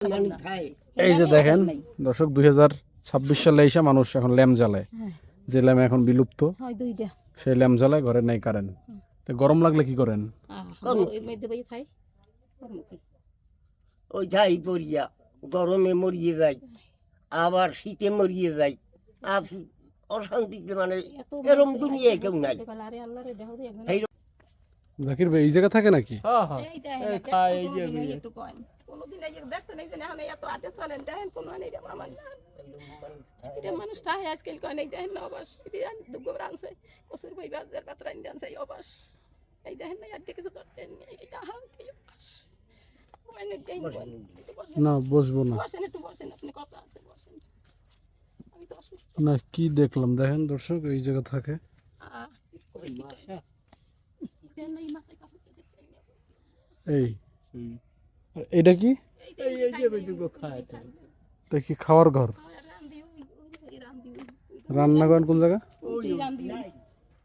এই যে দেখেন দর্শক 2026 সালে এসে মানুষ এখন ল্যাম্প জ্বালায়, যে ল্যাম্প এখন বিলুপ্ত সেই ল্যাম্প জ্বালায়, ঘরে নেই কারেন্ট। তো গরম লাগলে কি করেন? ওই যাই পড়িয়া গরমে মরিয়ে যাই, আবার শীতে মরিয়ে যাই। আর অশান্তিতে মানে এরম দুনিয়ায় কেউ নাই। জাকির ভাই এই জায়গা থাকে নাকি? মানুষ তাই আজকাল কনে দেখেন না অবাস দুঃখ রানছে কসুর ভাই বাজার পাত্র আনছে অবাস এই দেখেন না আর কিছু করতেন এইটা হালকা অবাস না বসবো না, বসেন একটু বসেন, আপনি কথা আছে বসেন। আমি তো অসুস্থ না কি দেখলাম দেখেন দর্শক এই জায়গা থাকে। এই এটা কি? এটা কি খাওয়ার ঘর? রান্নাঘর কোন জায়গা?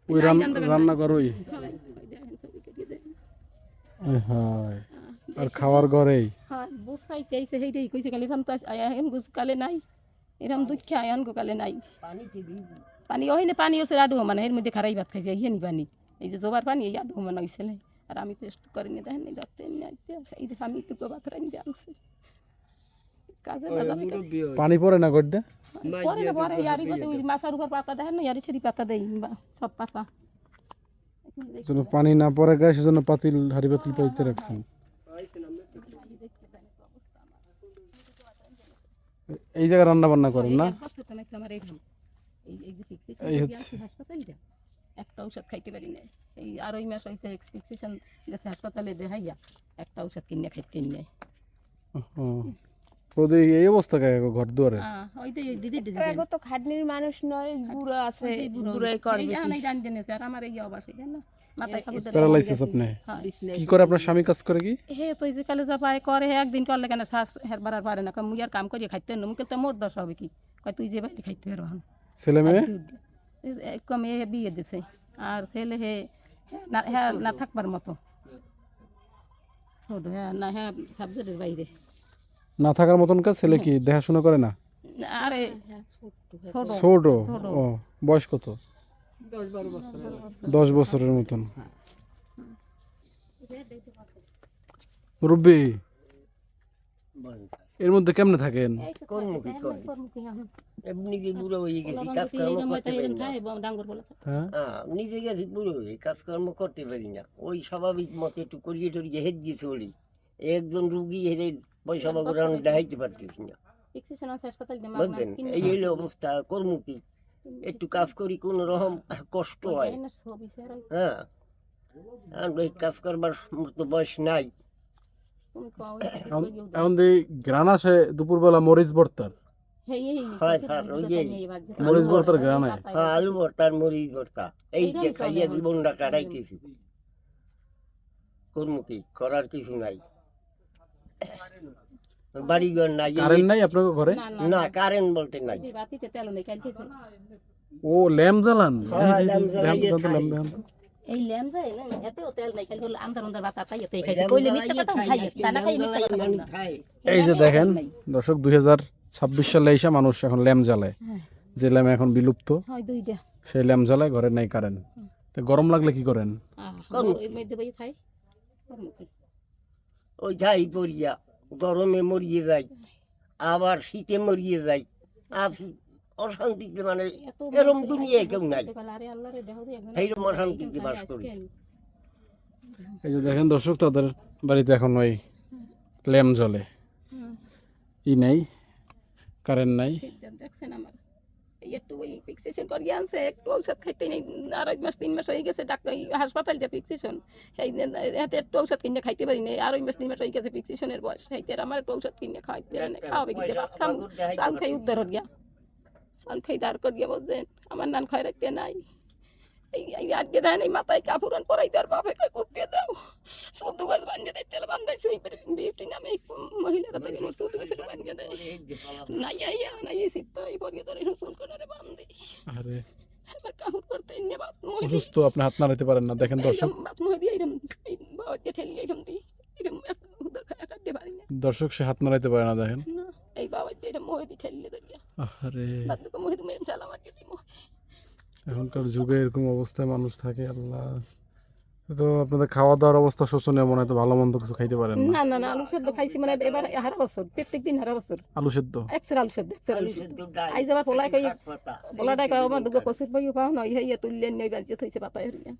ওই রান্নাঘর ওই। হ্যাঁ আর খাওয়ার ঘর এই। হ্যাঁ বুঝাইতে আইছে সেইটাই কইছে কালি রাম তো আয়া হেন গুছ কালে নাই এরম দুঃখ আয়ান গো কালে নাই পানি ওই না পানি ওসে আডু মানে এর মধ্যে খারাই ভাত খাইছে ইহেনি পানি এই যে জোবার পানি এই আডু মানে হইছে না। আর আমি তো একটু করিনি দেখেন এই ডাক্তার নিয়ে আইতে এই যে আমি তো ভাত রাইতে আনছে কাজে বাজাবে পানি পড়ে না গড়দে পরে না পরে ইয়ারি কত ওই মাছার উপর পাতা দেখেন না ইয়ারি ছেড়ি পাতা দেই সব পাতা যেন পানি না পড়ে গায়ে সেজন্য পাতিল হাড়ি পাতিল পাইতে রাখছেন। এই জায়গায় রান্না বান্না করেন না? এই হচ্ছে একটা ঔষধ খাইতে পারি না এই আড়াই মাস হয়েছে এক্সপেকটেশন গেছে হাসপাতালে দেখাইয়া একটা ঔষধ কিনে খাইতে নেই। এই অবস্থা কে ঘর দুয়ারে? ওই যে দিদি তো খাটনির মানুষ নয়, বুড়ো আছে বুড়োই করবে এই জান জেনেছে আর আমার এই অবস্থা জানো মাথায় খাবো প্যারালাইসিস। আপনি কি করে? আপনার স্বামী কাজ করে কি? হে তো যে কালে যা পায় করে একদিন করলে কেন শ্বাস হেরবার আর পারে না কয় মুই আর কাম করিয়ে খাইতে না মুকে তো মোর দশ হবে কি কয় তুই যে বাইরে খাইতে পারো হন। ছেলে মেয়ে কমে বিয়ে দিছে আর ছেলে হে হ্যাঁ না থাকবার মতো ছোট হ্যাঁ না হ্যাঁ সাবজেক্টের বাইরে না থাকার মতন কাজ। ছেলে কি দেখাশোনা করে না? আরে ছোট। ও বয়স কত? 10 বছরের মতন। মুরব্বি এর মধ্যে কেমনে থাকেন? এমনি কি বুড়ো হয়ে গেছি, কাজকর্ম করতে পারি না। নিজে গেছি বুড়ো হয়ে কাজকর্ম করতে পারি না। ওই স্বাভাবিক মতো একটু করিয়ে টরিয়ে হেঁট দিয়ে চলি। একজন রুগী হেরে পয়সা বাবুর আমি দেখাইতে পারতেছি না, বুঝলেন? এই হইলে অবস্থা। কর্ম কি একটু কাজ করি কোন রকম কষ্ট হয়। হ্যাঁ এই কাজ করবার মতো বয়স নাই। এখন গ্রান আসে দুপুরবেলা মরিচ ভর্তার। মরিচ ভর্তার গ্রান হয়। হ্যাঁ আলু ভর্তার মরিচ ভর্তা এই যে খাইয়া জীবনটা কাটাইতেছি। কর্ম কি করার কিছু নাই। বাড়িঘর নাই। কারেন্ট নাই আপনার ঘরে? না কারেন্ট বলতে নাই। ও ল্যাম্প জ্বালান? এই ল্যাম্প যায় না এতেও তেল নাই খালি হলো আন্দার আন্দার বাতা তাই এতে খাইছে কইলে মিথ্যা কথা খাইছে তা না খাই মিথ্যা কথা বলি না। এই যে দেখেন দর্শক 2026 সালে এসে মানুষ এখন ল্যাম্প জ্বালায়, যে ল্যাম্প এখন বিলুপ্ত হয় দুইটা সেই ল্যাম্প জ্বালায়, ঘরে নাই কারেন্ট। তো গরম লাগলে কি করেন? ওই যাই পড়িয়া গরমে মরিয়ে যাই, আবার শীতে মরিয়ে যাই। আর অশান্তিতে মানে এরম দুনিয়ায় কেউ নাই। এইরকম অশান্তিতে বাস করি। এই যে দেখেন দর্শক তাদের বাড়িতে এখন ওই ল্যাম্প জ্বলে, ই নাই, কারেন্ট নাই। দেখছেন আমার একটু ওই ফিক্সেশন করিয়ে আনছে, একটু ঔষধ খাইতে নেই, 2.5 মাস 3 মাস হয়ে গেছে ডাক্তার হাসপাতাল যে ফিক্সেশন সেই হাতে একটু ঔষধ কিনে খাইতে পারি না। 2.5 মাস 3 মাস হয়ে গেছে ফিক্সেশনের বয়স, সেইতে আমার একটু ঔষধ কিনে খাওয়াইতে খাওয়াবে কি ভাত খাম চাল খাই উদ্ধার হয়ে গিয়া চাল খাই দাঁড় করিয়া বলছেন আমার নান খাই রাখতে নাই। এই আজকে দেয় এই মাথায় কাপুরান পরাই তার বাপে কই কুপিয়ে দাও 14 গাছ বানিয়ে দেয় তেল বান্ধাইছে ওই বিউটি নামে মহিলারা থেকে 14 গাছের বানিয়ে দেয় নাই আইয়া নাই সিদ্ধ এই পরিয়ে ধরে শুন করে বান্ধি। আরে কাপুর করতে ইন্নে বাত অসুস্থ, আপনি হাত নাড়াতে পারেন না। দেখেন দর্শক বাত মহি এরকম এই বাওতে ঠেলি এরকম দি এরকম হুদা খায়া কাটতে পারি না। দর্শক সে হাত নাড়াইতে পারে না, দেখেন। না এই বাবা এটা মোহে দি ঠেললে ধরিয়া আরে দাদুকে মোহে তুমি ঠেলা মারকে দি মোহে এখনকার যুগে এরকম অবস্থায় মানুষ থাকে, আল্লাহ। তো আপনাদের খাওয়া দাওয়ার অবস্থা শোচনীয়, মনে হয় তো ভালো মন্দ কিছু খাইতে পারেন না। না না না আলু সেদ্ধ খাইছি মানে এবার হারা বছর প্রত্যেক দিন হারা বছর আলু সেদ্ধ, একসের আলু সেদ্ধ একসের আলু আলু সেদ্ধ সেদ্ধ, ডাল, আইজ আবার পোলাই কই শাক পাতা, পোলাটাই কই আমার দুগো কষিত বই পাও না ইয়া তুললেন নই বাজিয়ে থইছে পাতায় হরিয়া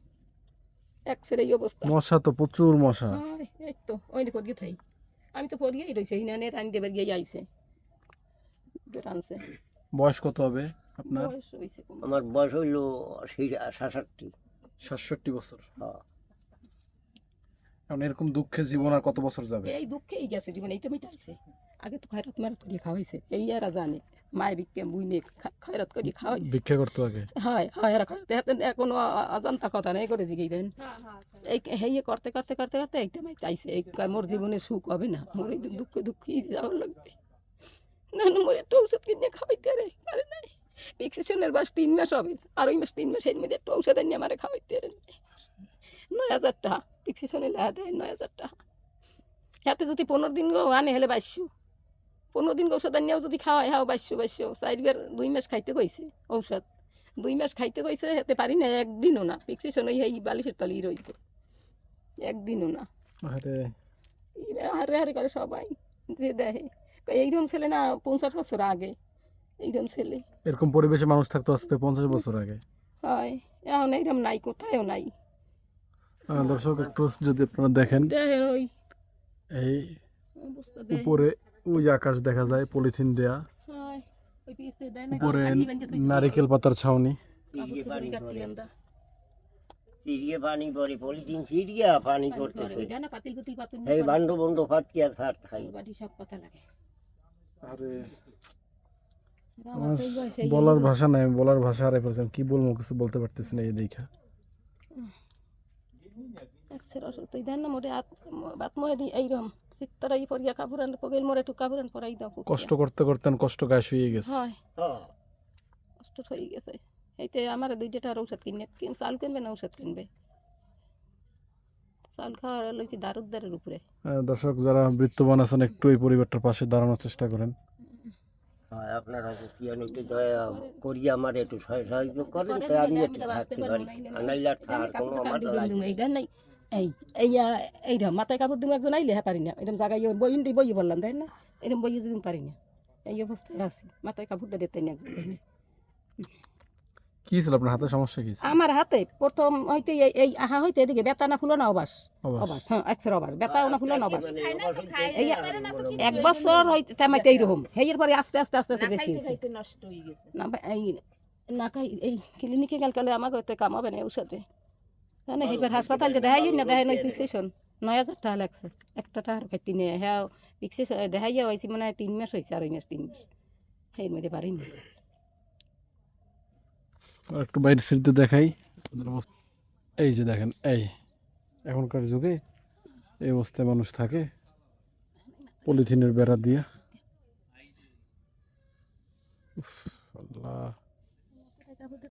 একসের এই অবস্থা। মশা তো প্রচুর মশা। হয় এই তো ওই পড়িয়ে থাই আমি তো পড়িয়েই রইছে হিনানে রান দেবার গিয়ে আইছে রানছে। বয়স কত হবে আপনার? বয়স হইছে কম। আমার বয়স হইল 66। 67 বছর। হ্যাঁ। এখন এরকম দুঃখে জীবন আর কত বছর যাবে? এই দুঃখেই গেছে জীবন এইটা মিটাইছে আগে তো খয়রাত মারাত করে খাওয়াইছে এই এরা জানে মায় বিকে বুইনে খয়রাত করে খাওয়াইছে। ভিক্ষা করতে আগে? হয় হয় এরা খয়রাত কোনো অজান্তা কথা নাই করে জিগেই দেন এই হেয়ে করতে করতে করতে করতে এইটা মাইটাইছে এই মোর জীবনে সুখ হবে না, মোর এই দুঃখ দুঃখই যাওয়ার লাগবে না না মোর একটু ঔষধ কিনে খাওয়াইতে পারে নাই ভ্যাকসিনেশনের বাস 3 মাস হবে আর ওই মাস 3 মাস এর মধ্যে একটু ঔষধ এনে আমারে খাওয়াইতে পারে 9,000 টাকা ভ্যাকসিনেশনে লাগা দেয় 9,000 টাকা হাতে যদি 15 দিন গো আনে হলে 2200 15 দিন ঔষধ আনিয়াও যদি খাওয়াই হাও 2200 চারবার 2 মাস খাইতে কইছে ঔষধ 2 মাস খাইতে কইছে হেতে পারি না একদিনও না ভ্যাকসিনেশন ওই বালিশের তলেই রইছে একদিনও না। আরে হারে হারে করে সবাই যে দেখে এইরকম ছেলে না 50 বছর আগে এইরকম ছেলে এরকম পরিবেশে মানুষ থাকতো আসতে 50 বছর আগে। হয় এখন এইরকম নাই কোথায়ও নাই। দর্শক একটু যদি আপনারা দেখেন দেখেন ওই এই অবস্থা দেখেন। উপরে ওই যে আকাশ দেখা যায় পলিথিন দেয়া, হয় ওই পিছে দেয় না উপরে নারিকেল পাতার ছাউনি। চিড়িয়ে পানি পরে, গেন্দা চিড়িয়ে পানি পরে, পলিথিন চিড়িয়া পানি করতেছে। ওই জানা পাতিল পুতিল পাতুন এই বান্ড বন্ড ফাতকিয়া থাট খাই। বাড়ি সব কথা লাগে আরে আমার তো এই বয়সে এই বলার ভাষা নাই, বলার ভাষা হারাই ফেলছেন, কি বলবো কিছু বলতে পারতেছি না এই দেখা। একসের অসুস্থ দেন না মোটে বাত মহে দি এইরকম চিত্তরাই পরিয়া কাপুরান পগেল মরে একটু কাপুরান পরাই দাও কষ্ট করতে করতে কষ্ট গায়ে শুয়ে গেছে। হয় হ্যাঁ। কষ্ট হয়ে গেছে এইতে আমার 2 টাকার ঔষধ কিনে চাল কিনবে না ঔষধ কিনবে চাল খাওয়ার লইছি দারুদ্দারের উপরে। দর্শক যারা বৃত্তবান আছেন একটু এই পরিবারটার পাশে দাঁড়ানোর চেষ্টা করেন। হ্যাঁ, আপনারা যদি একটু দয়া করিয়া আমার একটু সাহায্য করেন তাই আমি একটু থাকতে পারি, আর নাইলে আর থাকার কোনো আমার নাই। এই দেন নাই এই এইরকম মাথায় কাপড় দিব একজন আইলে হ্যাঁ পারি না এরকম জায়গায় বই বই বললাম তাই না এরকম বইয়ে যদি পারি না এই অবস্থায় আছি মাথায় কাপড়টা দিতে না একজন কি ছিল আপনার হাতে সমস্যা? কি ছিল? আমার হাতে প্রথম হইতে এই আহা হইতে এদিকে বেতা না ফুলো না অবাস অবাস। অবাস হ্যাঁ একসের অবাস বেতা না ফুলো না অবাস মানে এই 1 বছর হইতে তেমাইতে এইরকম হেয়ের পরে আস্তে আস্তে আস্তে আস্তে বেশি হয়েছে না এই না খাই এই ক্লিনিকে গেল কালে আমাকে হইতে কাম হবে না ঔষধে জানে এইবার হাসপাতালে দেখাই না দেখাই নয় ফিক্সেশন 9,000 টাকা লাগছে একটা টাকা খাইতে নিয়ে হ্যাঁ ফিক্সেশন দেখাইয়া হয়েছি মানে 3 মাস হয়েছে আর 3 মাস এর মধ্যে পারিনি। আর একটু বাইরের সিটে দেখাই এই যে দেখেন এই এখনকার যুগে এই অবস্থায় মানুষ থাকে পলিথিনের বেড়া দিয়া। উফ, আল্লাহ।